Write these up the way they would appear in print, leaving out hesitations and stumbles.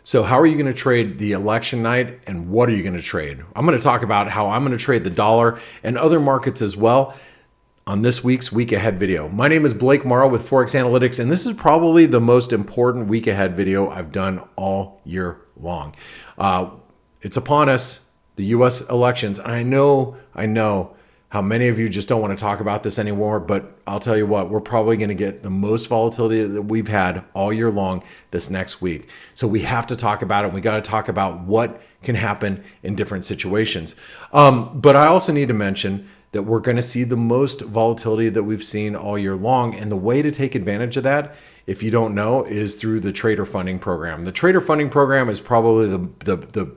So how are you going to trade the election night, and what are you going to trade? I'm going to talk about how I'm going to trade the dollar and other markets as well on this week's Week Ahead video. My name is Blake Morrow with Forex Analytics, and this is probably the most important Week Ahead video I've done all year long. It's upon us, the U.S. elections, and I know how many of you just don't want to talk about this anymore, but I'll tell you what, we're probably going to get the most volatility that we've had all year long this next week. So we have to talk about it. We got to talk about what can happen in different situations. But I also need to mention that we're going to see the most volatility that we've seen all year long. And the way to take advantage of that, if you don't know, is through the trader funding program. The trader funding program is probably the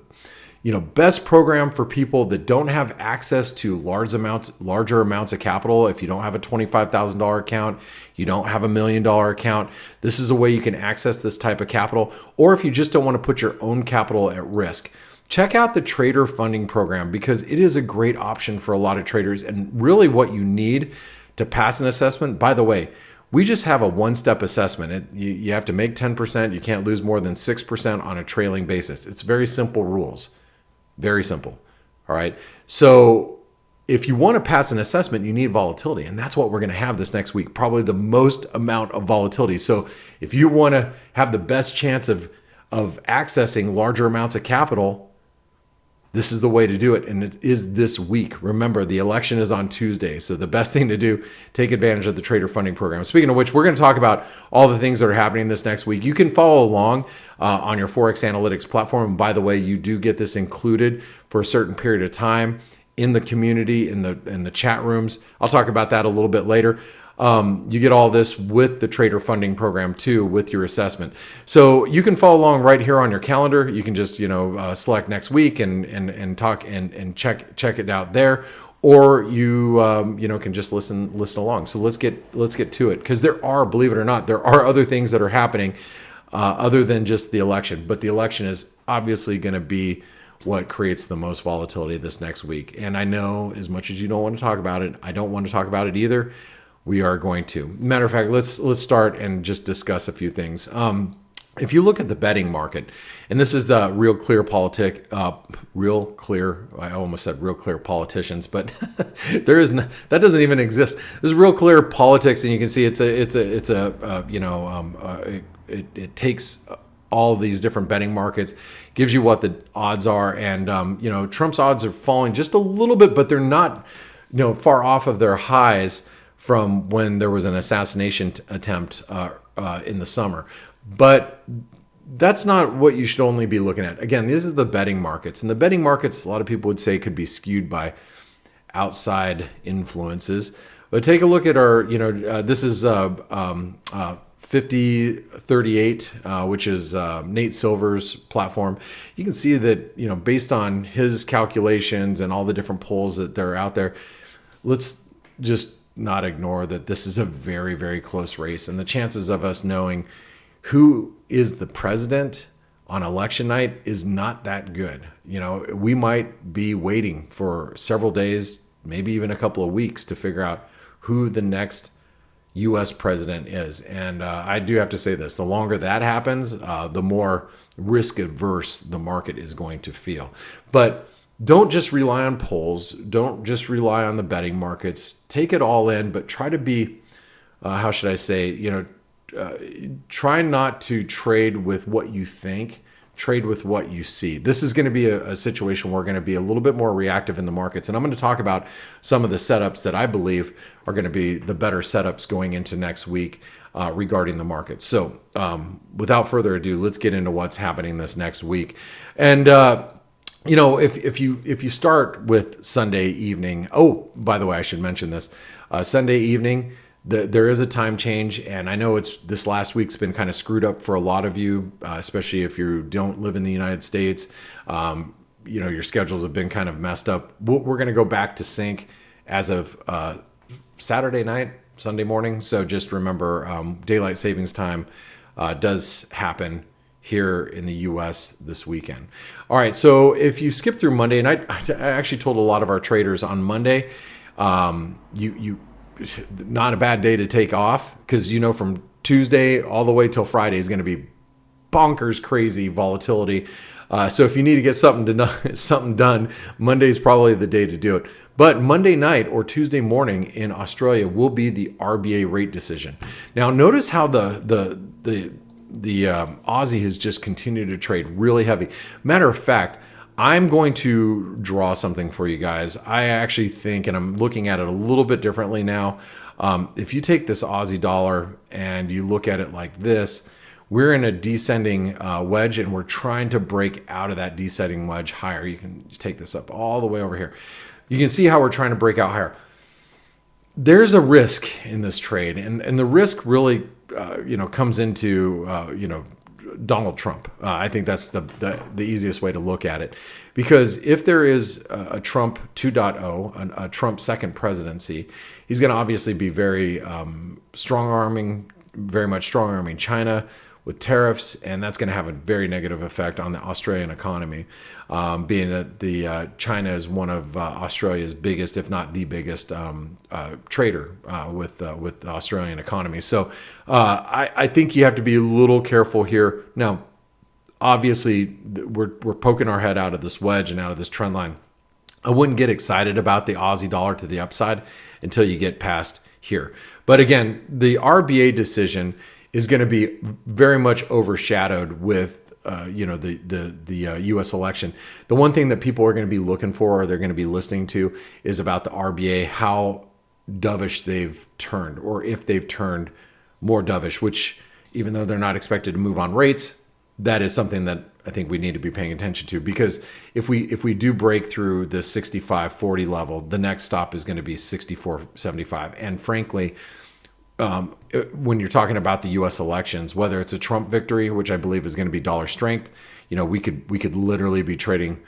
best program for people that don't have access to larger amounts of capital. If you don't have a $25,000 account, you don't have $1 million account, this is a way you can access this type of capital. Or if you just don't want to put your own capital at risk, check out the trader funding program, because it is a great option for a lot of traders and really what you need to pass an assessment. By the way, we just have a one-step assessment. You have to make 10%. You can't lose more than 6% on a trailing basis. It's very simple rules. Very simple. All right. So if you want to pass an assessment, you need volatility. And that's what we're going to have this next week, probably the most amount of volatility. So if you want to have the best chance of accessing larger amounts of capital, this is the way to do it. And it is this week. Remember, the election is on Tuesday. So the best thing to do, take advantage of the trader funding program. Speaking of which, we're going to talk about all the things that are happening this next week. You can follow along on your Forex Analytics platform. And by the way, you do get this included for a certain period of time in the community, in the chat rooms. I'll talk about that a little bit later. You get all this with the trader funding program too, with your assessment. So you can follow along right here on your calendar. You can just select next week and talk and check it out there, or you can just listen along. So let's get to it, because there are, believe it or not, there are other things that are happening other than just the election. But the election is obviously going to be what creates the most volatility this next week. And I know, as much as you don't want to talk about it, I don't want to talk about it either. We are going to. Matter of fact, let's start and just discuss a few things. If you look at the betting market, and this is the Real Clear I almost said Real Clear Politicians, but that doesn't even exist. This is Real Clear Politics, and you can see it takes all these different betting markets, gives you what the odds are, and Trump's odds are falling just a little bit, but they're not far off of their highs from when there was an assassination attempt in the summer. But that's not what you should only be looking at. Again, these are the betting markets. And the betting markets, a lot of people would say, could be skewed by outside influences. But take a look at our, this is 5038, which is Nate Silver's platform. You can see that, based on his calculations and all the different polls that they're out there, let's just not ignore that this is a very, very close race. And the chances of us knowing who is the president on election night is not that good. We might be waiting for several days, maybe even a couple of weeks, to figure out who the next U.S. president is. And I do have to say this, the longer that happens, the more risk adverse the market is going to feel. But don't just rely on polls. Don't just rely on the betting markets. Take it all in, but try to be, how should I say, try not to trade with what you think. Trade with what you see. This is going to be a situation where we're going to be a little bit more reactive in the markets. And I'm going to talk about some of the setups that I believe are going to be the better setups going into next week regarding the markets. So without further ado, let's get into what's happening this next week. And if you start with Sunday evening, oh, by the way, I should mention this, Sunday evening, there is a time change, and I know this last week's been kind of screwed up for a lot of you, especially if you don't live in the United States. Your schedules have been kind of messed up. We're going to go back to sync as of Saturday night, Sunday morning. So just remember, daylight savings time does happen here in the U.S. this weekend. All right, so if you skip through Monday, and I actually told a lot of our traders on Monday, not a bad day to take off, because from Tuesday all the way till Friday is going to be bonkers crazy volatility. So if you need to get something done, Monday is probably the day to do it. But Monday night or Tuesday morning in Australia will be the RBA rate decision. Now, notice how the Aussie has just continued to trade really heavy. Matter of fact, I'm going to draw something for you guys. I actually think, and I'm looking at it a little bit differently now. If you take this Aussie dollar and you look at it like this, we're in a descending wedge, and we're trying to break out of that descending wedge higher. You can take this up all the way over here. You can see how we're trying to break out higher. There's a risk in this trade, and the risk really, comes into, Donald Trump. I think that's the easiest way to look at it, because if there is a Trump 2.0, a Trump second presidency, he's going to obviously be very very much strong-arming China with tariffs, and that's going to have a very negative effect on the Australian economy, being that China is one of Australia's biggest, if not the biggest, trader with the Australian economy. So I think you have to be a little careful here. Now, obviously, we're poking our head out of this wedge and out of this trend line. I wouldn't get excited about the Aussie dollar to the upside until you get past here. But again, the RBA decision is going to be very much overshadowed with the U.S. election. The one thing that people are going to be looking for, or they're going to be listening to, is about the RBA, how dovish they've turned, or if they've turned more dovish, which, even though they're not expected to move on rates, that is something that I think we need to be paying attention to, because if we do break through the 65.40 level, the next stop is going to be 64.75. And frankly, when you're talking about the U.S. elections, whether it's a Trump victory, which I believe is going to be dollar strength, we could literally be trading,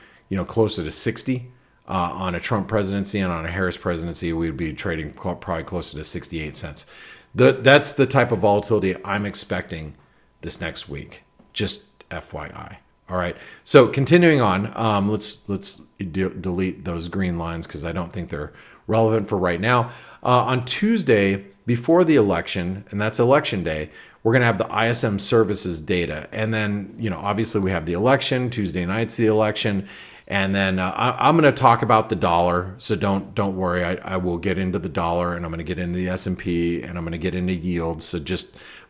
closer to 60 on a Trump presidency, and on a Harris presidency, we'd be trading probably closer to 68 cents. That's the type of volatility I'm expecting this next week. Just FYI. All right. So continuing on, let's delete those green lines because I don't think they're relevant for right now. On Tuesday, before the election, and that's election day, we're going to have the ISM services data. And then, obviously we have the election. Tuesday night's the election. And then I'm going to talk about the dollar. So don't worry. I will get into the dollar, and I'm going to get into the S&P, and I'm going to get into yields.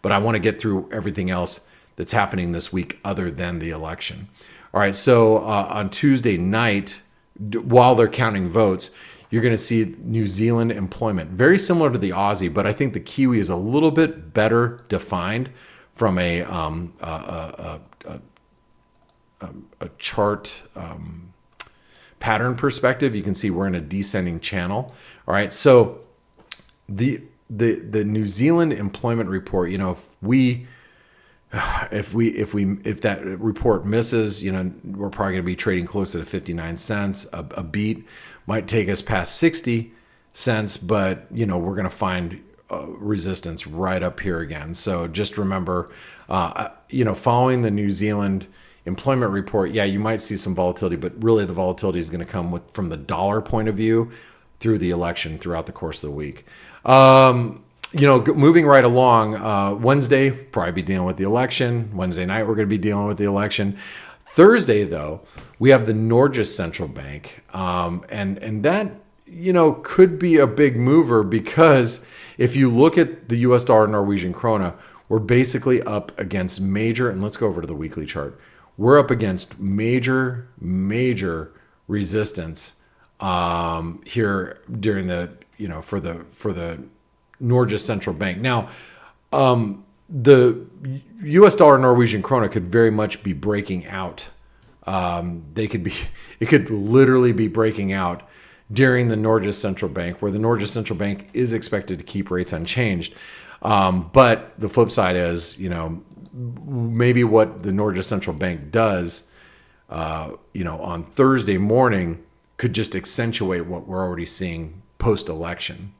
But I want to get through everything else that's happening this week other than the election. All right. So on Tuesday night, while they're counting votes, you're going to see New Zealand employment, very similar to the Aussie, but I think the Kiwi is a little bit better defined from a chart pattern perspective. You can see we're in a descending channel. All right, so the New Zealand employment report, if that report misses, we're probably going to be trading closer to 59 cents. A beat might take us past 60 cents, but we're going to find resistance right up here again. So just remember, following the New Zealand employment report, you might see some volatility, but really the volatility is going to come from the dollar point of view through the election throughout the course of the week. Moving right along, Wednesday, probably be dealing with the election. Wednesday night, we're going to be dealing with the election. Thursday, though, we have the Norges Central Bank. And that, could be a big mover, because if you look at the US dollar Norwegian krona, we're basically up against major, and let's go over to the weekly chart. We're up against major resistance here during the, for the Norges Central Bank. Now, the U.S. dollar Norwegian krona could very much be breaking out. It could literally be breaking out during the Norges Central Bank, where the Norges Central Bank is expected to keep rates unchanged. But the flip side is, maybe what the Norges Central Bank does, on Thursday morning could just accentuate what we're already seeing post-election.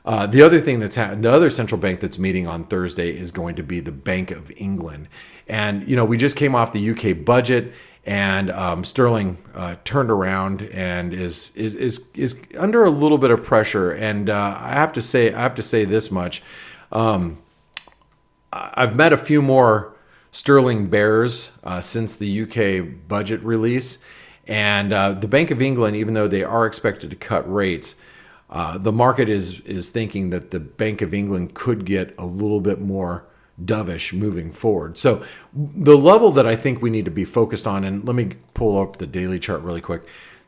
The other thing the other central bank that's meeting on Thursday is going to be the Bank of England. And, we just came off the UK budget, and sterling turned around and is under a little bit of pressure. And I have to say this much. I've met a few more sterling bears since the UK budget release. And the Bank of England, even though they are expected to cut rates, the market is thinking that the Bank of England could get a little bit more dovish moving forward. So the level that I think we need to be focused on, and let me pull up the daily chart really quick.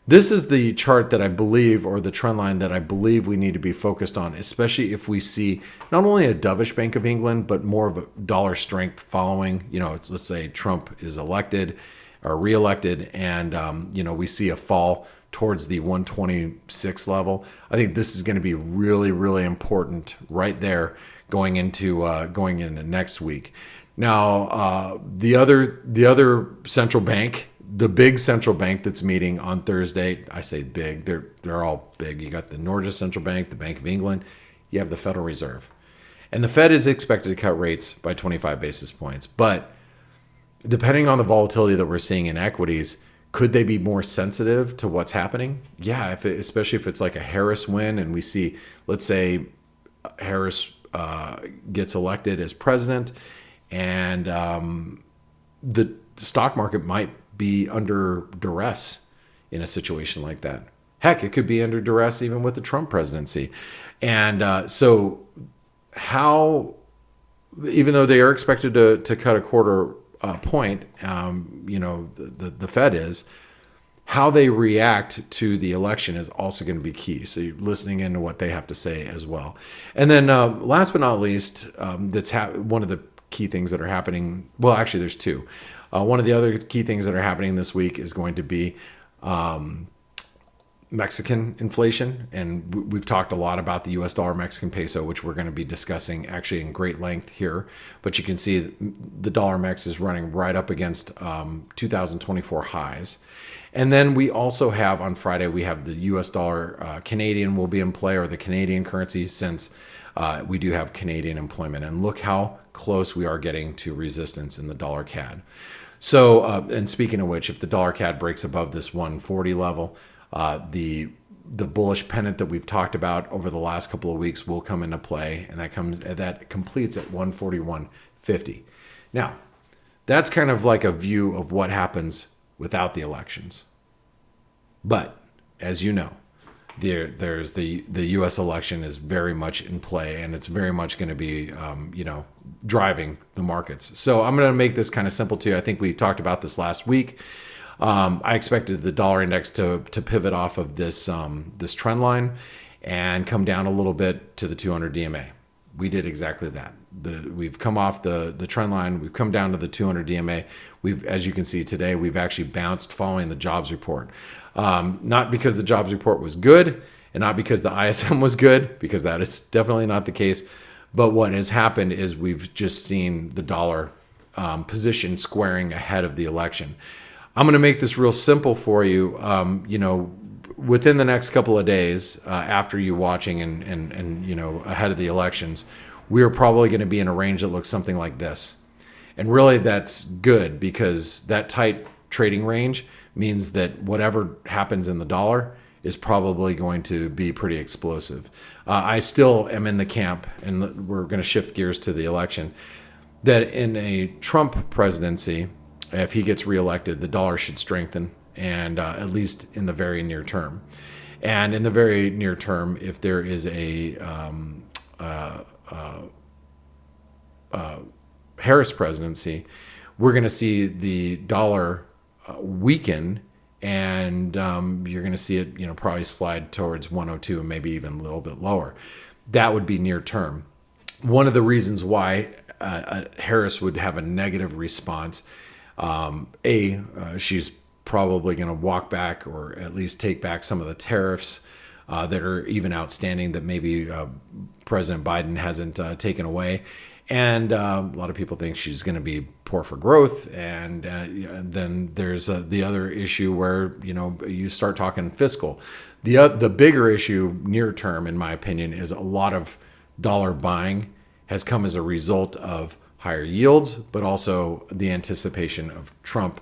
This is the chart that I believe, or the trend line that I believe we need to be focused on, especially if we see not only a dovish Bank of England, but more of a dollar strength following, let's say Trump is elected or reelected, and, we see a fall towards the 126 level. I think this is going to be really, really important right there going into next week. Now, the other central bank, the big central bank that's meeting on Thursday, I say big, they're all big. You got the Norges Central Bank, the Bank of England, you have the Federal Reserve. And the Fed is expected to cut rates by 25 basis points. But depending on the volatility that we're seeing in equities, could they be more sensitive to what's happening? Yeah, especially if it's like a Harris win and we see, let's say Harris gets elected as president, and the stock market might be under duress in a situation like that. Heck, it could be under duress even with the Trump presidency. And so how, even though they are expected to cut a quarter point, the Fed is, how they react to the election is also going to be key. So you're listening into what they have to say as well. And then last but not least, one of the key things that are happening. Well, actually, there's two. One of the other key things that are happening this week is going to be Mexican inflation. And we've talked a lot about the US dollar Mexican peso, which we're going to be discussing actually in great length here. But you can see the dollar Mex is running right up against 2024 highs. And then we also have on Friday, we have the US dollar Canadian will be in play, or the Canadian currency, since we do have Canadian employment. And look how close we are getting to resistance in the dollar CAD. So, and speaking of which, if the dollar CAD breaks above this 140 level, the bullish pennant that we've talked about over the last couple of weeks will come into play, and that completes at 141.50. Now, that's kind of like a view of what happens without the elections. But as you know, there's the U.S. election is very much in play, and it's very much going to be driving the markets. So I'm going to make this kind of simple too. I think we talked about this last week. I expected the dollar index to pivot off of this trend line and come down a little bit to the 200 DMA. We did exactly that. We've come off the trend line. We've come down to the 200 DMA. As you can see today, we've actually bounced following the jobs report. Not because the jobs report was good, and not because the ISM was good, because that is definitely not the case. But what has happened is we've just seen the dollar position squaring ahead of the election. I'm going to make this real simple for you. Within the next couple of days, after you watching and ahead of the elections, we are probably going to be in a range that looks something like this. And really that's good, because that tight trading range means that whatever happens in the dollar is probably going to be pretty explosive. I still am in the camp, and we're going to shift gears to the election, that in a Trump presidency, if he gets reelected, the dollar should strengthen, and at least in the very near term. And in the very near term, if there is a Harris presidency, we're going to see the dollar weaken, and you're going to see it, probably slide towards 102 and maybe even a little bit lower. That would be near term. One of the reasons why Harris would have a negative response, she's probably going to walk back, or at least take back some of the tariffs that are even outstanding that maybe President Biden hasn't taken away. And a lot of people think she's going to be poor for growth. And then there's the other issue where, you start talking fiscal. The bigger issue near term, in my opinion, is a lot of dollar buying has come as a result of higher yields, but also the anticipation of Trump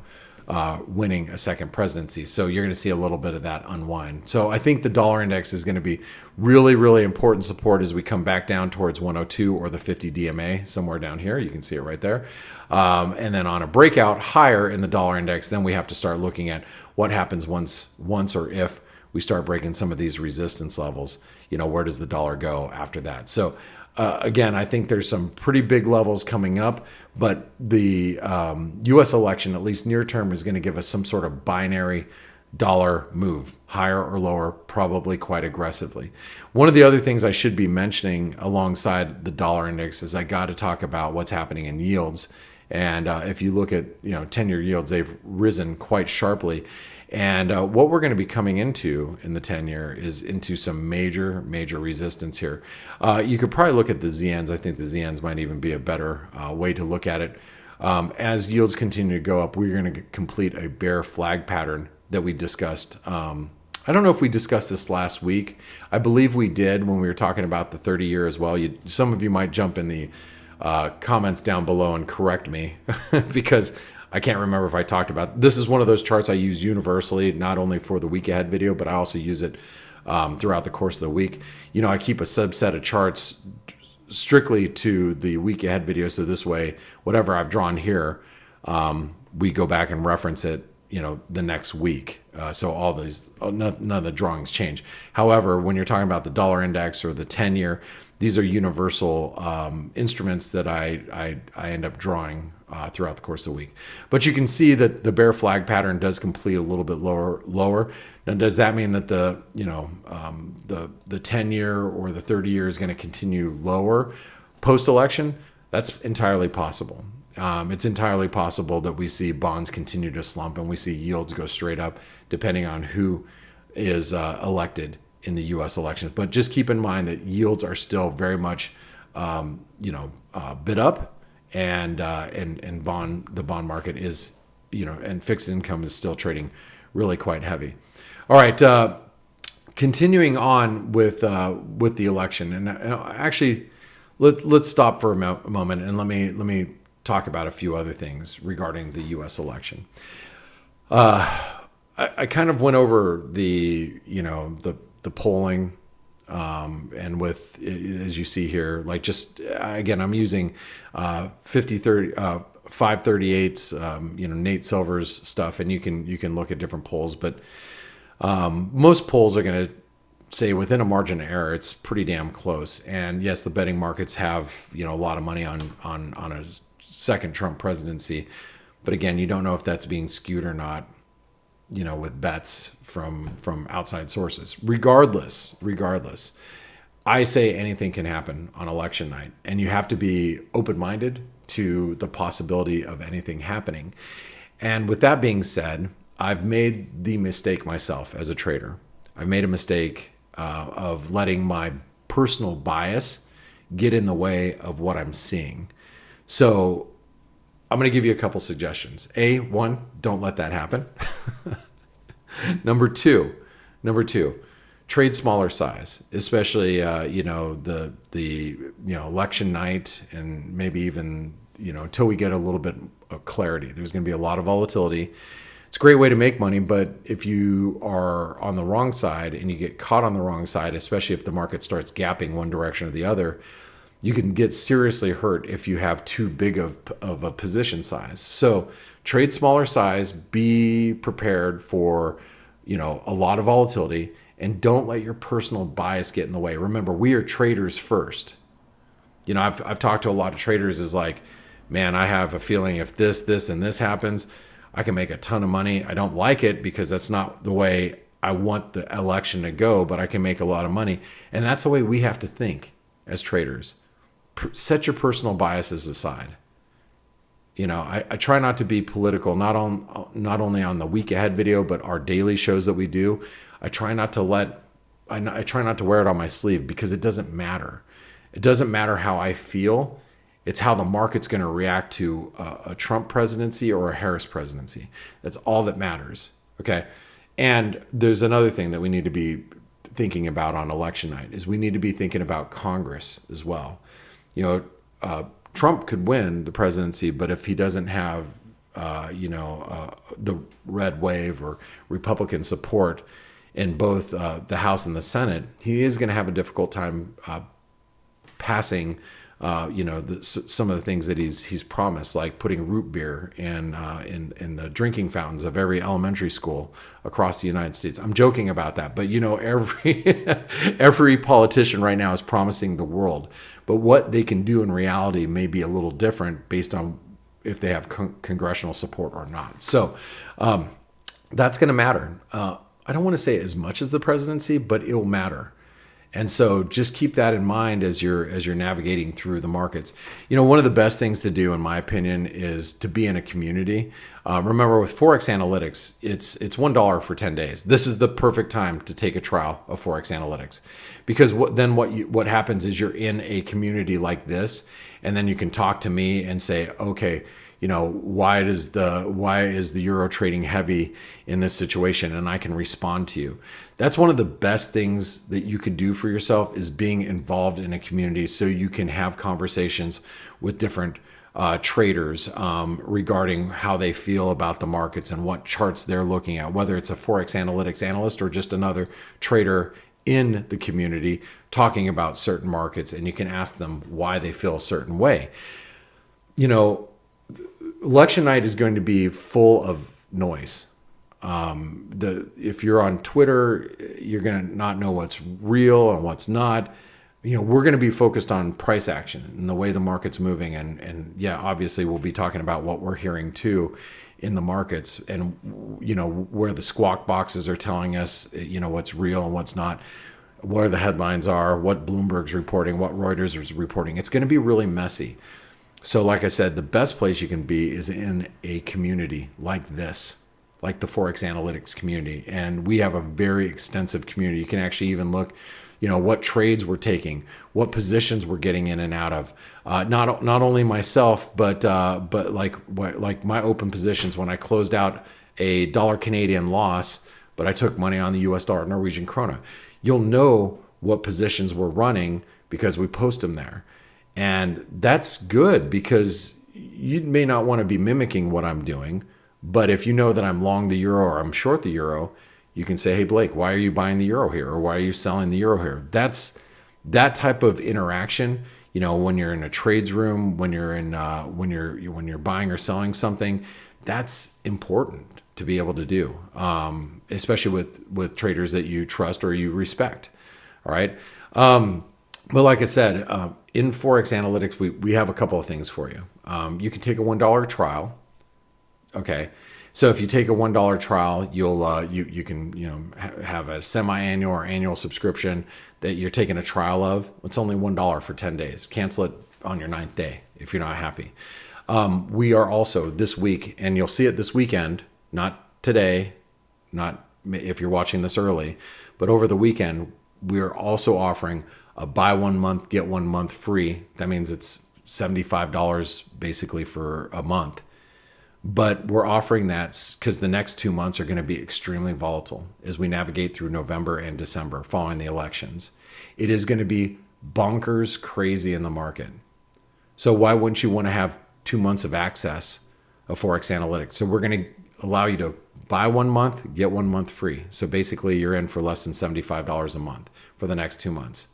winning a second presidency. So you're going to see a little bit of that unwind. So I think the dollar index is going to be really, really important support as we come back down towards 102 or the 50 DMA, somewhere down here. You can see it right there. And then on a breakout higher in the dollar index, then we have to start looking at what happens once or if we start breaking some of these resistance levels. Where does the dollar go after that? So again, I think there's some pretty big levels coming up, but the U.S. election, at least near term, is going to give us some sort of binary dollar move, higher or lower, probably quite aggressively. One of the other things I should be mentioning alongside the dollar index is I got to talk about what's happening in yields. And if you look at 10-year yields, they've risen quite sharply. And what we're going to be coming into in the 10-year is into some major resistance here. You could probably look at the ZNs. I think the ZNs might even be a better way to look at it. As yields continue to go up, we're going to complete a bear flag pattern that we discussed. I don't know if we discussed this last week. I believe we did when we were talking about the 30-year as well. Some of you might jump in the comments down below and correct me because I can't remember if I talked about this. Is one of those charts I use universally, not only for the week ahead video, but I also use it throughout the course of the week. I keep a subset of charts strictly to the week ahead video. So this way, whatever I've drawn here, we go back and reference it, the next week. So all these, none of the drawings change. However, when you're talking about the dollar index or the 10-year, these are universal instruments that I end up drawing throughout the course of the week. But you can see that the bear flag pattern does complete a little bit lower. Now, does that mean that the 10-year or the 30-year is going to continue lower post-election? That's entirely possible. It's entirely possible that we see bonds continue to slump and we see yields go straight up, depending on who is elected in the U.S. elections. But just keep in mind that yields are still very much, bid up, and the bond market is, and fixed income is still trading really quite heavy. All right, continuing on with the election, and actually, let's stop for a moment and let me talk about a few other things regarding the U.S. election. I kind of went over the polling, and with, as you see here, like just again, I'm using 538's, Nate Silver's stuff, and you can look at different polls, but most polls are going to say within a margin of error, it's pretty damn close. And yes, the betting markets have a lot of money on a second Trump presidency, but again, you don't know if that's being skewed or not, with bets from outside sources. Regardless, I say anything can happen on election night, and you have to be open-minded to the possibility of anything happening. And with that being said, I've made the mistake myself as a trader. I've made a mistake of letting my personal bias get in the way of what I'm seeing. So I'm going to give you a couple suggestions. One, don't let that happen. Number two, trade smaller size, especially the election night, and maybe even until we get a little bit of clarity. There's going to be a lot of volatility. It's a great way to make money, but if you are on the wrong side and you get caught on the wrong side, especially if the market starts gapping one direction or the other, you can get seriously hurt if you have too big of a position size. So trade smaller size, be prepared for, a lot of volatility, and don't let your personal bias get in the way. Remember, we are traders first. I've talked to a lot of traders is like, man, I have a feeling if this, and this happens, I can make a ton of money. I don't like it because that's not the way I want the election to go, but I can make a lot of money. And that's the way we have to think as traders. Set your personal biases aside. I try not to be political, not only on the week ahead video, but our daily shows that we do. I try not to wear it on my sleeve because it doesn't matter. It doesn't matter how I feel. It's how the market's going to react to a Trump presidency or a Harris presidency. That's all that matters. Okay. And there's another thing that we need to be thinking about on election night is we need to be thinking about Congress as well. Trump could win the presidency, but if he doesn't have the red wave or Republican support in both the House and the Senate, he is going to have a difficult time passing, some of the things that he's promised, like putting root beer in the drinking fountains of every elementary school across the United States. I'm joking about that, but every politician right now is promising the world, but what they can do in reality may be a little different based on if they have congressional support or not. So that's going to matter. I don't want to say as much as the presidency, but it will matter. And so just keep that in mind as you're navigating through the markets. One of the best things to do, in my opinion, is to be in a community. Remember, with Forex Analytics, it's $1 for 10 days. This is the perfect time to take a trial of Forex Analytics, because what happens is you're in a community like this, and then you can talk to me and say, okay, why is the euro trading heavy in this situation, and I can respond to you. That's one of the best things that you could do for yourself, is being involved in a community, so you can have conversations with different traders regarding how they feel about the markets and what charts they're looking at, whether it's a Forex Analytics analyst or just another trader in the community talking about certain markets, and you can ask them why they feel a certain way. Election night is going to be full of noise. If you're on Twitter, you're going to not know what's real and what's not. We're going to be focused on price action and the way the market's moving. And yeah, obviously we'll be talking about what we're hearing too in the markets, and, where the squawk boxes are telling us, what's real and what's not, where the headlines are, what Bloomberg's reporting, what Reuters is reporting. It's going to be really messy. So like I said, the best place you can be is in a community like this, like the Forex Analytics community. And we have a very extensive community. You can actually even look, what trades we're taking, what positions we're getting in and out of. Not only myself, but like my open positions when I closed out a dollar Canadian loss, but I took money on the US dollar Norwegian krona. You'll know what positions we're running because we post them there. And that's good, because you may not want to be mimicking what I'm doing, but if you know that I'm long the euro or I'm short the euro, you can say, hey, Blake, why are you buying the euro here? Or why are you selling the euro here? That's that type of interaction. When you're in a trades room, when you're buying or selling something, that's important to be able to do, especially with traders that you trust or you respect. All right. But like I said, in Forex Analytics, we have a couple of things for you. You can take a $1 trial. Okay. So if you take a $1 trial, you'll you can have a semi-annual or annual subscription that you're taking a trial of. It's only $1 for 10 days. Cancel it on your 9th day if you're not happy. We are also this week, and you'll see it this weekend, not today, not if you're watching this early, but over the weekend, we're also offering a buy 1 month, get 1 month free. That means it's $75 basically for a month. But we're offering that because the next 2 months are going to be extremely volatile as we navigate through November and December following the elections. It is going to be bonkers crazy in the market. So why wouldn't you want to have 2 months of access of Forex Analytics? So we're going to allow you to buy 1 month, get 1 month free. So basically you're in for less than $75 a month for the next 2 months.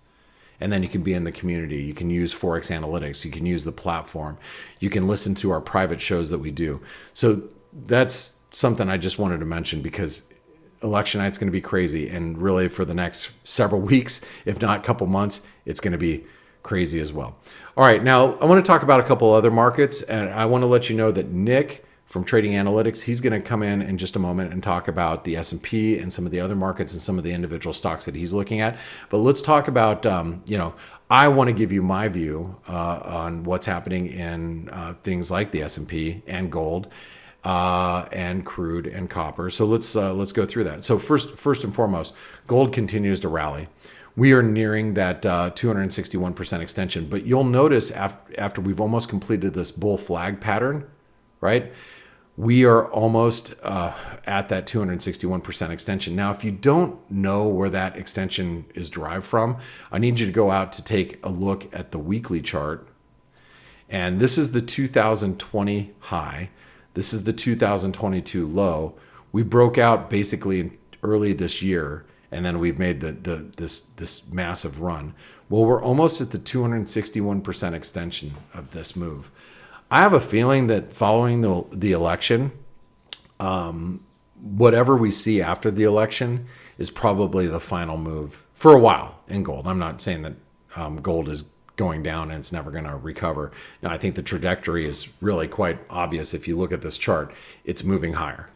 And then you can be in the community. You can use Forex Analytics. You can use the platform. You can listen to our private shows that we do. So that's something I just wanted to mention, because election night's going to be crazy. And really for the next several weeks, if not a couple months, it's going to be crazy as well. All right, now I want to talk about a couple other markets. And I want to let you know that Nick from Trading Analytix, he's going to come in just a moment and talk about the S&P and some of the other markets and some of the individual stocks that he's looking at. But let's talk about, I want to give you my view on what's happening in things like the S&P and gold and crude and copper. So let's go through that. So first and foremost, gold continues to rally. We are nearing that 261% extension. But you'll notice after we've almost completed this bull flag pattern, right? We are almost at that 261% extension. Now, if you don't know where that extension is derived from, I need you to go out to take a look at the weekly chart. And this is the 2020 high. This is the 2022 low. We broke out basically early this year, and then we've made this massive run. Well, we're almost at the 261% extension of this move. I have a feeling that following the election, whatever we see after the election is probably the final move for a while in gold. I'm not saying that gold is going down and it's never going to recover. Now, I think the trajectory is really quite obvious. If you look at this chart, it's moving higher.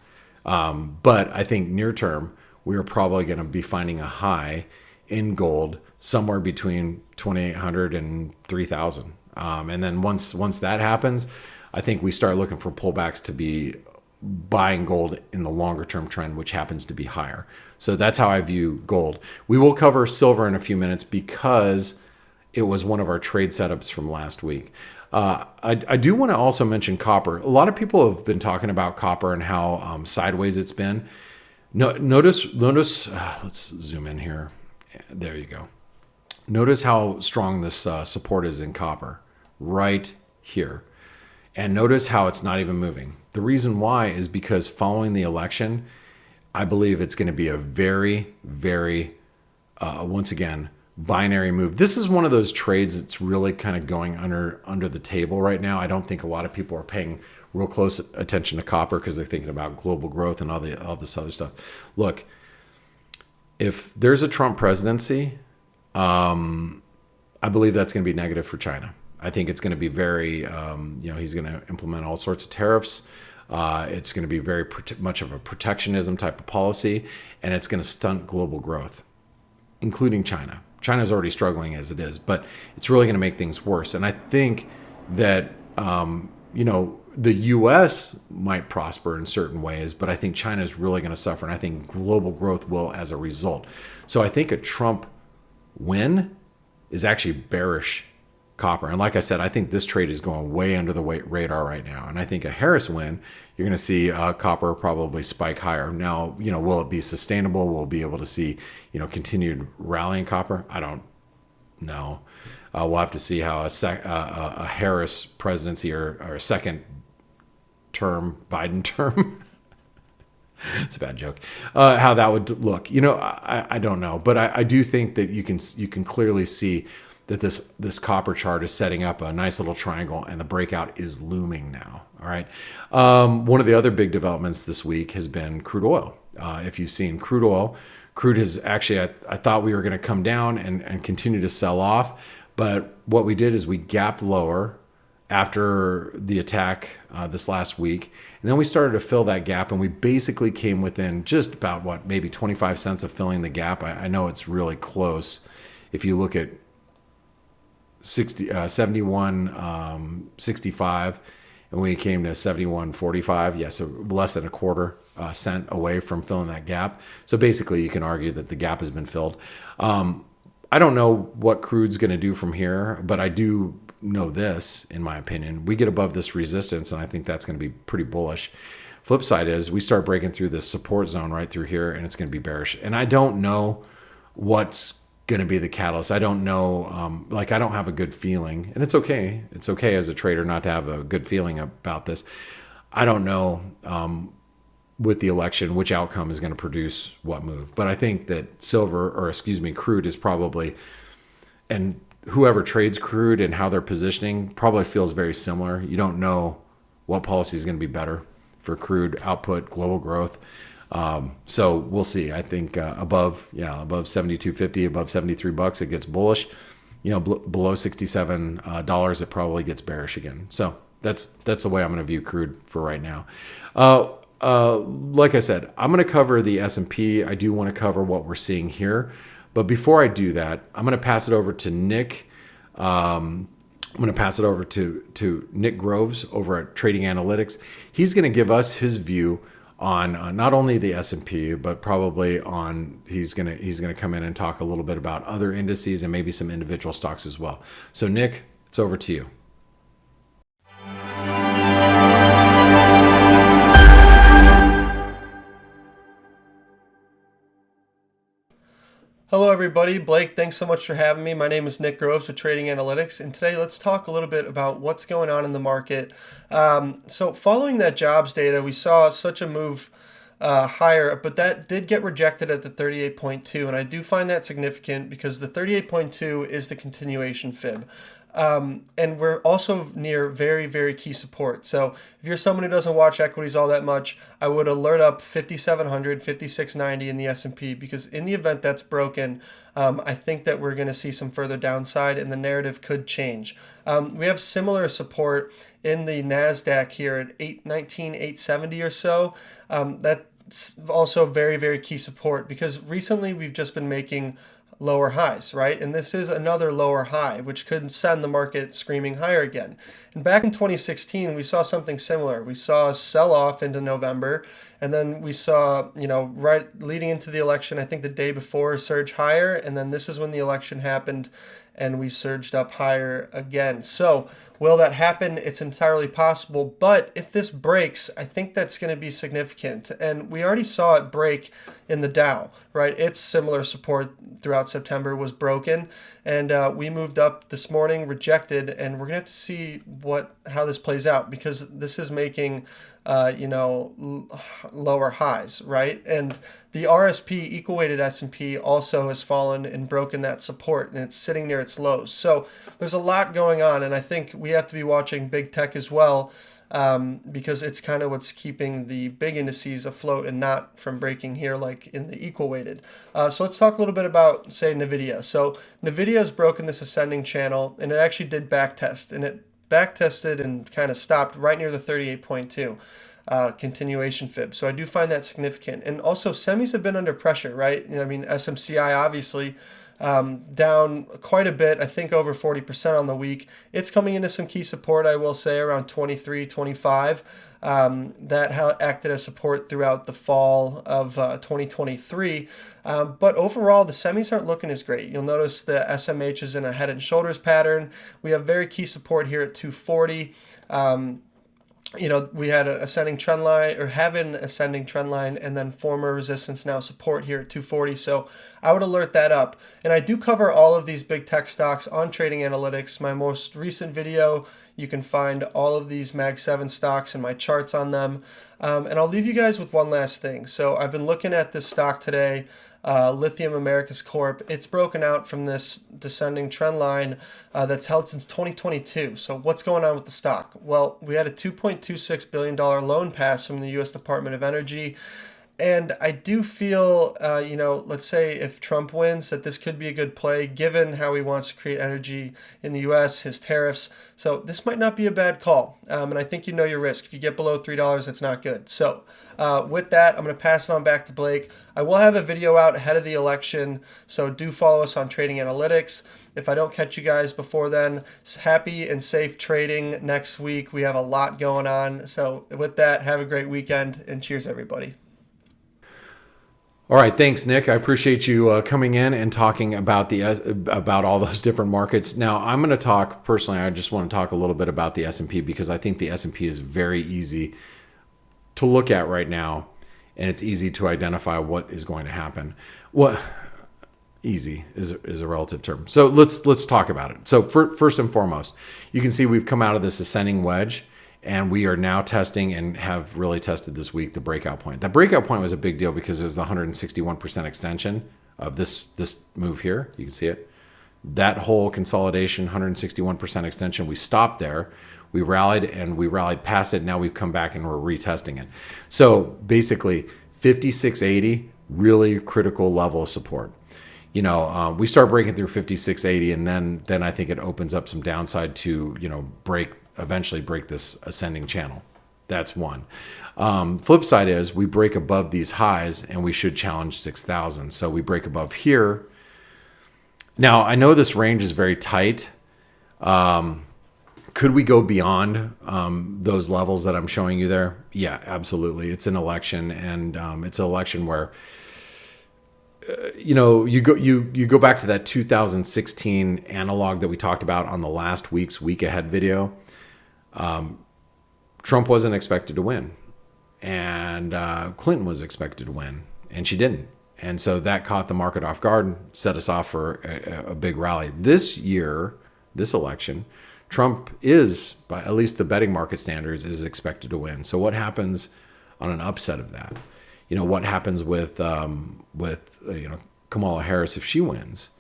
But I think near term, we are probably going to be finding a high in gold somewhere between 2,800 and 3,000. And then once that happens, I think we start looking for pullbacks to be buying gold in the longer term trend, which happens to be higher. So that's how I view gold. We will cover silver in a few minutes because it was one of our trade setups from last week. I do want to also mention copper. A lot of people have been talking about copper and how sideways it's been. Notice. Let's zoom in here. There you go. Notice how strong this support is in copper right here. And notice how it's not even moving. The reason why is because following the election, I believe it's going to be a very, very, once again, binary move. This is one of those trades that's really kind of going under the table right now. I don't think a lot of people are paying real close attention to copper because they're thinking about global growth and all this other stuff. Look, if there's a Trump presidency, I believe that's going to be negative for China. I think it's going to be very, he's going to implement all sorts of tariffs. It's going to be very much of a protectionism type of policy, and it's going to stunt global growth, including China. China's already struggling as it is, but it's really going to make things worse. And I think that, the U.S. might prosper in certain ways, but I think China is really going to suffer, and I think global growth will as a result. So I think a Trump win is actually bearish copper. And like I said, I think this trade is going way under the radar right now. And I think a Harris win, you're going to see copper probably spike higher. Now, will it be sustainable? We'll be able to see, continued rallying copper. I don't know. We'll have to see how a Harris presidency or a second term, Biden term, it's a bad joke, how that would look. I don't know. But I do think that you can clearly see that this copper chart is setting up a nice little triangle, and the breakout is looming now. All right. One of the other big developments this week has been crude oil. If you've seen crude oil, crude has actually, I thought we were going to come down and continue to sell off. But what we did is we gapped lower after the attack this last week. And then we started to fill that gap, and we basically came within just about maybe 25 cents of filling the gap. I know it's really close. If you look at 71.65, and we came to 71.45, yes, so less than a quarter cent away from filling that gap. So basically, you can argue that the gap has been filled. I don't know what crude's going to do from here, but I do know this, in my opinion. We get above this resistance, and I think that's going to be pretty bullish. Flip side is we start breaking through this support zone right through here, and it's going to be bearish. And I don't know what's going to be the catalyst. I don't know. I don't have a good feeling, and it's okay. It's okay as a trader not to have a good feeling about this. I don't know with the election which outcome is going to produce what move, but I think that crude is probably, and whoever trades crude and how they're positioning probably feels very similar. You don't know what policy is going to be better for crude output, global growth. So we'll see. I think above 72.50, above $73, it gets bullish. Below $67, it probably gets bearish again. So that's the way I'm going to view crude for right now. Like I said, I'm going to cover the S&P. I do want to cover what we're seeing here. But before I do that, I'm going to pass it over to Nick. I'm going to pass it over to Nick Groves over at Trading Analytix. He's going to give us his view on not only the S&P, but probably on he's going to come in and talk a little bit about other indices and maybe some individual stocks as well. So Nick, it's over to you. Hello everybody. Blake, thanks so much for having me. My name is Nick Groves with Trading Analytics, and today let's talk a little bit about what's going on in the market. So following that jobs data, we saw such a move higher, but that did get rejected at the 38.2, and I do find that significant because the 38.2 is the continuation fib. And we're also near very, very key support. So if you're someone who doesn't watch equities all that much, I would alert up 5,700, 5,690 in the S&P, because in the event that's broken, I think that we're going to see some further downside and the narrative could change. We have similar support in the NASDAQ here at 819, 870 or so. That's also very, very key support because recently we've just been making lower highs, right? And this is another lower high, which could send the market screaming higher again. And back in 2016, we saw something similar. We saw a sell-off into November, and then we saw, right leading into the election, I think the day before, surge higher, and then this is when the election happened, and we surged up higher again. So will that happen? It's entirely possible, but if this breaks, I think that's going to be significant. And we already saw it break in the Dow, right? Its similar support throughout September was broken, and we moved up this morning, rejected, and we're going to have to see how this plays out because this is making lower highs, right? And the RSP, equal weighted S&P, also has fallen and broken that support, and it's sitting near its lows. So there's a lot going on, and I think we have to be watching big tech as well because it's kind of what's keeping the big indices afloat and not from breaking here like in the equal weighted. So let's talk a little bit about, say, NVIDIA. So NVIDIA has broken this ascending channel, and it actually did backtest, and it backtested and kind of stopped right near the 38.2 continuation fib. So I do find that significant. And also semis have been under pressure, right? SMCI obviously down quite a bit, I think over 40% on the week. It's coming into some key support, I will say, around 23, 25. That acted as support throughout the fall of 2023. But overall, the semis aren't looking as great. You'll notice the SMH is in a head and shoulders pattern. We have very key support here at 240. We had an ascending trend line, or have an ascending trend line, and then former resistance, now support here at 240. So I would alert that up. And I do cover all of these big tech stocks on Trading Analytics. My most recent video, you can find all of these Mag 7 stocks and my charts on them. And I'll leave you guys with one last thing. So I've been looking at this stock today, Lithium Americas Corp. It's broken out from this descending trend line that's held since 2022. So what's going on with the stock? Well, we had a $2.26 billion loan pass from the U.S. Department of Energy. And I do feel, let's say if Trump wins, that this could be a good play given how he wants to create energy in the U.S., his tariffs. So this might not be a bad call. And I think you know your risk. If you get below $3, it's not good. So with that, I'm going to pass it on back to Blake. I will have a video out ahead of the election, so do follow us on Trading Analytics. If I don't catch you guys before then, happy and safe trading next week. We have a lot going on. So with that, have a great weekend, and cheers, everybody. All right, thanks, Nick. I appreciate you coming in and talking about about all those different markets. Now, I'm going to talk personally. I just want to talk a little bit about the S&P because I think the S&P is very easy to look at right now, and it's easy to identify what is going to happen. What easy is a relative term. So let's talk about it. So first and foremost, you can see we've come out of this ascending wedge. And we are now testing and have really tested this week the breakout point. That breakout point was a big deal because it was the 161% extension of this move here. You can see it. That whole consolidation, 161% extension, we stopped there. We rallied and we rallied past it. Now we've come back and we're retesting it. So basically 5680, really critical level of support. We start breaking through 5680 and then I think it opens up some downside to, eventually break this ascending channel. That's one. Flip side is we break above these highs and we should challenge 6,000. So we break above here. Now, I know this range is very tight. Could we go beyond those levels that I'm showing you there? Yeah, absolutely. It's an election, and it's an election where you go back to that 2016 analog that we talked about on the last week's week ahead video. Trump wasn't expected to win, and Clinton was expected to win, and she didn't. And so that caught the market off guard and set us off for a big rally. This year, this election, Trump is, by at least the betting market standards, is expected to win. So what happens on an upset of that? What happens with Kamala Harris if she wins?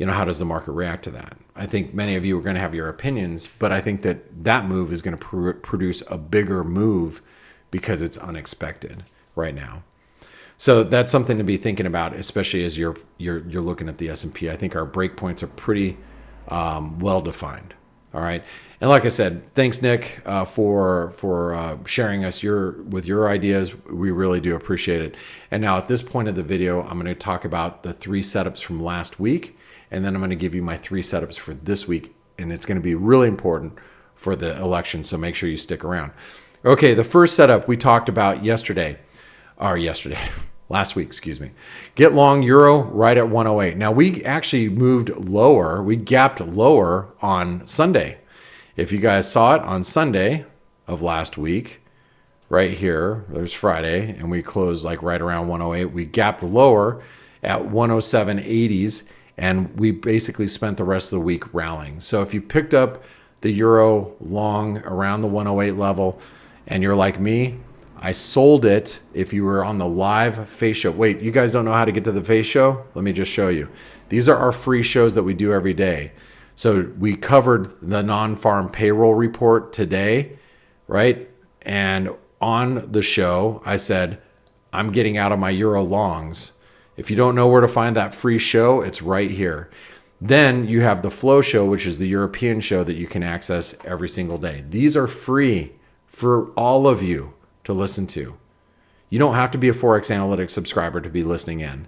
How does the market react to that? I think many of you are going to have your opinions, but I think that move is going to produce a bigger move because it's unexpected right now. So that's something to be thinking about, especially as you're looking at the S&P. I think our break points are pretty well defined. All right, and like I said, thanks Nick for sharing us with your ideas. We really do appreciate it. And now at this point of the video, I'm going to talk about the 3 setups from last week, and then I'm going to give you my 3 setups for this week, and it's going to be really important for the election. So make sure you stick around. Okay, the first setup we talked about last week, excuse me. Get long euro right at 108. Now we actually moved lower. We gapped lower on Sunday. If you guys saw it on Sunday of last week, right here, there's Friday, and we closed like right around 108. We gapped lower at 107.80s, and we basically spent the rest of the week rallying. So if you picked up the euro long around the 108 level, and you're like me, I sold it if you were on the live F.A.C.E show. Wait, you guys don't know how to get to the F.A.C.E show? Let me just show you. These are our free shows that we do every day. So we covered the non-farm payroll report today, right? And on the show, I said, I'm getting out of my euro longs. If you don't know where to find that free show, it's right here. Then you have the Flow show, which is the European show that you can access every single day. These are free for all of you to listen to. You don't have to be a Forex Analytics subscriber to be listening in.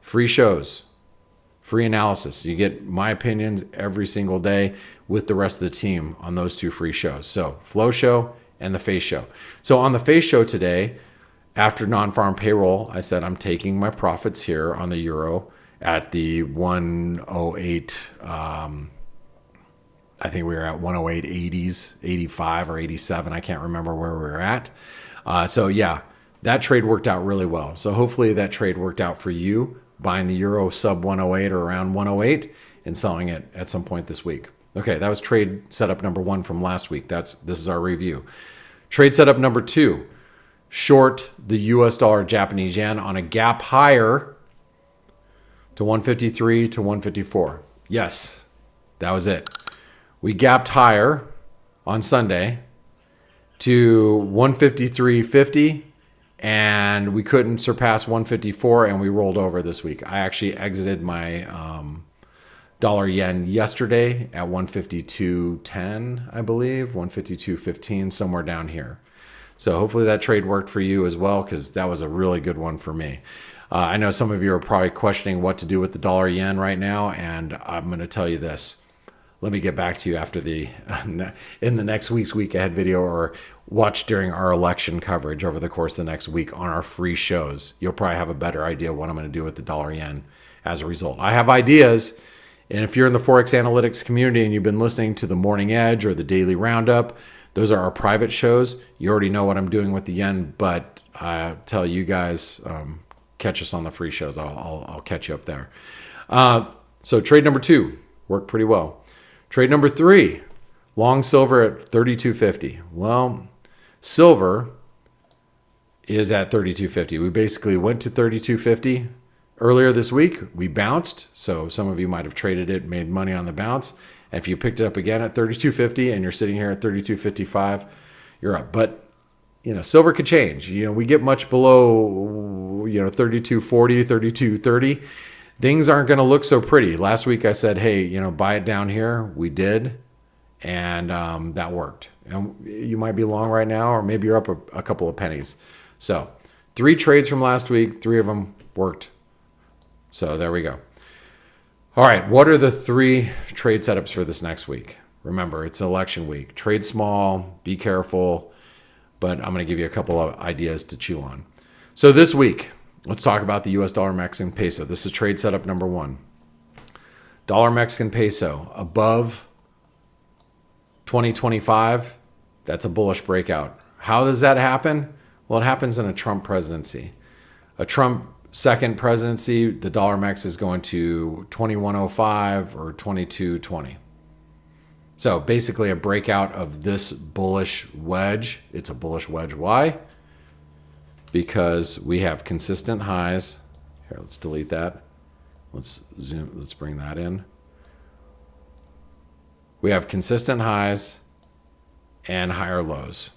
Free shows, free analysis. You get my opinions every single day with the rest of the team on those 2 free shows. So Flow show and the F.A.C.E show. So on the F.A.C.E show today, after non-farm payroll, I said I'm taking my profits here on the euro at the 108. I think we were at 108.80s, 85 or 87. I can't remember where we were at. So yeah, that trade worked out really well. So hopefully that trade worked out for you, buying the euro sub 108 or around 108 and selling it at some point this week. Okay, that was trade setup number 1 from last week. This is our review. Trade setup number 2, short the US dollar Japanese yen on a gap higher to 153 to 154. Yes, that was it. We gapped higher on Sunday to 153.50, and we couldn't surpass 154, and we rolled over this week. I actually exited my dollar yen yesterday at 152.10, I believe, 152.15, somewhere down here. So hopefully that trade worked for you as well, because that was a really good one for me. I know some of you are probably questioning what to do with the dollar yen right now, and I'm going to tell you this. Let me get back to you after in the next week's week ahead video, or watch during our election coverage over the course of the next week on our free shows. You'll probably have a better idea what I'm going to do with the dollar yen as a result. I have ideas, and if you're in the Forex Analytics community and you've been listening to the Morning Edge or the Daily Roundup, those are our private shows. You already know what I'm doing with the yen, but I tell you guys, catch us on the free shows. I'll catch you up there. So trade number 2 worked pretty well. Trade number 3, long silver at 32.50. Well, silver is at 32.50. We basically went to 32.50 earlier this week. We bounced, so some of you might have traded it, made money on the bounce. And if you picked it up again at 32.50 and you're sitting here at 32.55, you're up. But silver could change. We get much below 32.40, 32.30. Things aren't going to look so pretty. Last week I said, hey, buy it down here. We did, and that worked. And you might be long right now, or maybe you're up a couple of pennies. So 3 trades from last week, 3 of them worked. So there we go. All right, what are the 3 trade setups for this next week? Remember, it's election week. Trade small, be careful, but I'm going to give you a couple of ideas to chew on. So this week, let's talk about the US dollar Mexican peso. This is trade setup number 1. Dollar Mexican peso above 2025. That's a bullish breakout. How does that happen? Well, it happens in a Trump presidency. A Trump second presidency, the dollar MEX is going to 2105 or 2220. So basically a breakout of this bullish wedge. It's a bullish wedge. Why? Because we have consistent highs. Here, let's delete that. Let's zoom, let's bring that in. We have consistent highs and higher lows.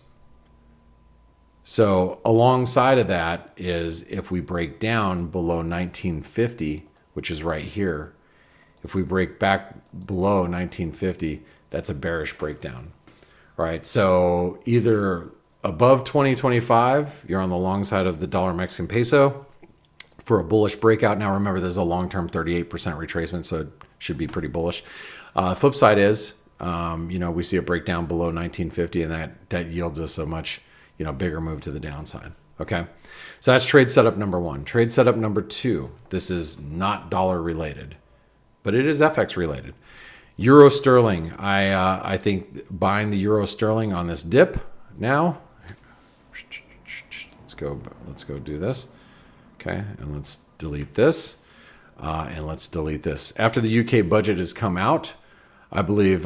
So alongside of that is if we break down below 1950, which is right here, if we break back below 1950, that's a bearish breakdown, right? So either above 2025, you're on the long side of the dollar Mexican peso for a bullish breakout. Now remember, this is a long-term 38% retracement, so it should be pretty bullish. Flip side is, we see a breakdown below 1950, and that yields us a much bigger move to the downside. Okay, so that's trade setup number one. Trade setup number two. This is not dollar related, but it is FX related. Euro sterling. I think buying the euro sterling on this dip now. Let's go do this. Okay, and let's delete this, and let's delete this. After the UK budget has come out, I believe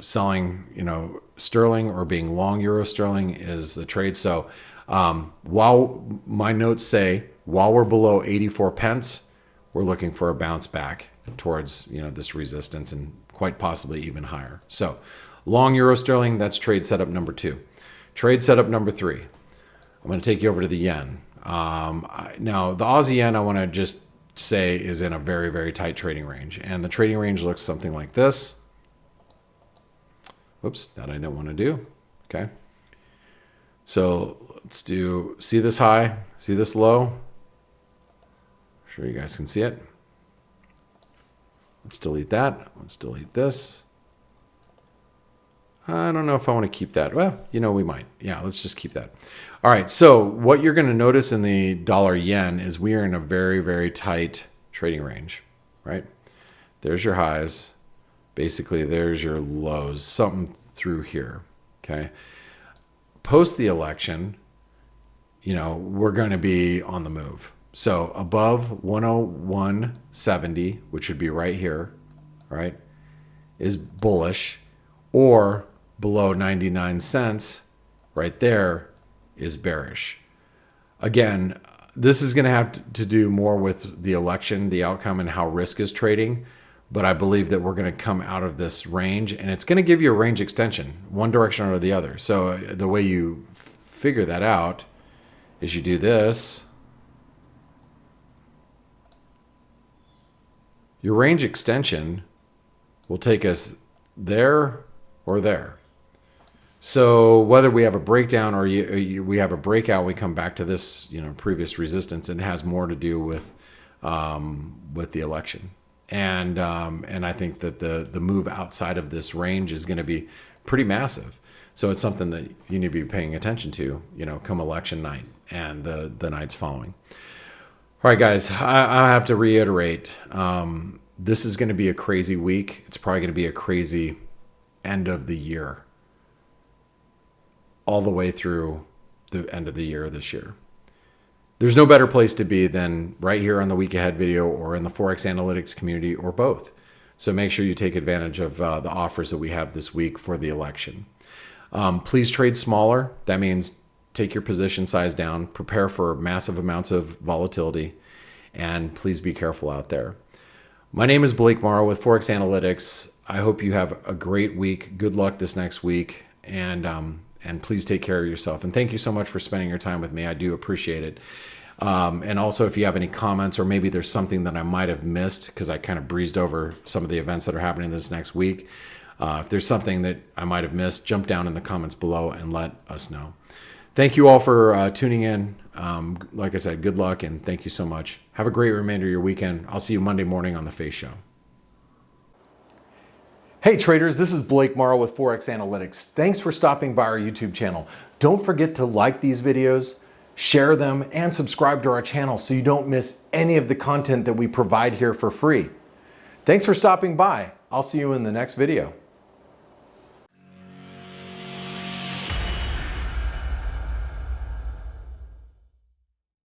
selling sterling or being long euro sterling is a trade. So while my notes say while we're below 84 pence, we're looking for a bounce back towards this resistance and quite possibly even higher. So long euro sterling, that's trade setup number two. Trade setup number three. I'm going to take you over to the yen. Now the Aussie yen, I want to just say is in a very, very tight trading range, and the trading range looks something like this. Whoops, that I don't want to do. Okay. So let's see this high, see this low. I'm sure you guys can see it. Let's delete that. Let's delete this. I don't know if I want to keep that. Well, we might. Yeah, let's just keep that. All right. So what you're going to notice in the dollar yen is we are in a very, very tight trading range, right? There's your highs. Basically, there's your lows, something through here. Okay. Post the election, we're going to be on the move. So above 101.70, which would be right here, right, is bullish, or below 99 cents right there is bearish. Again, this is going to have to do more with the election, the outcome, and how risk is trading. But I believe that we're going to come out of this range, and it's going to give you a range extension, one direction or the other. So the way you figure that out is you do this. Your range extension will take us there or there. So whether we have a breakdown or we have a breakout, we come back to this, previous resistance, and it has more to do with the election. And I think that the move outside of this range is going to be pretty massive. So it's something that you need to be paying attention to, come election night and the nights following. All right, guys, I have to reiterate, this is going to be a crazy week. It's probably going to be a crazy end of the year, all the way through the end of the year this year. There's no better place to be than right here on the Week Ahead video or in the Forex Analytics community or both. So make sure you take advantage of the offers that we have this week for the election. Please trade smaller. That means take your position size down, prepare for massive amounts of volatility, and please be careful out there. My name is Blake Morrow with Forex Analytics. I hope you have a great week. Good luck this next week, and please take care of yourself. And thank you so much for spending your time with me. I do appreciate it. And also, if you have any comments, or maybe there's something that I might have missed because I kind of breezed over some of the events that are happening this next week. If there's something that I might have missed, jump down in the comments below and let us know. Thank you all for tuning in. Like I said, good luck, and thank you so much. Have a great remainder of your weekend. I'll see you Monday morning on the F.A.C.E show. Hey traders, this is Blake Morrow with Forex Analytics. Thanks for stopping by our YouTube channel. Don't forget to like these videos, share them, and subscribe to our channel so you don't miss any of the content that we provide here for free. Thanks for stopping by. I'll see you in the next video.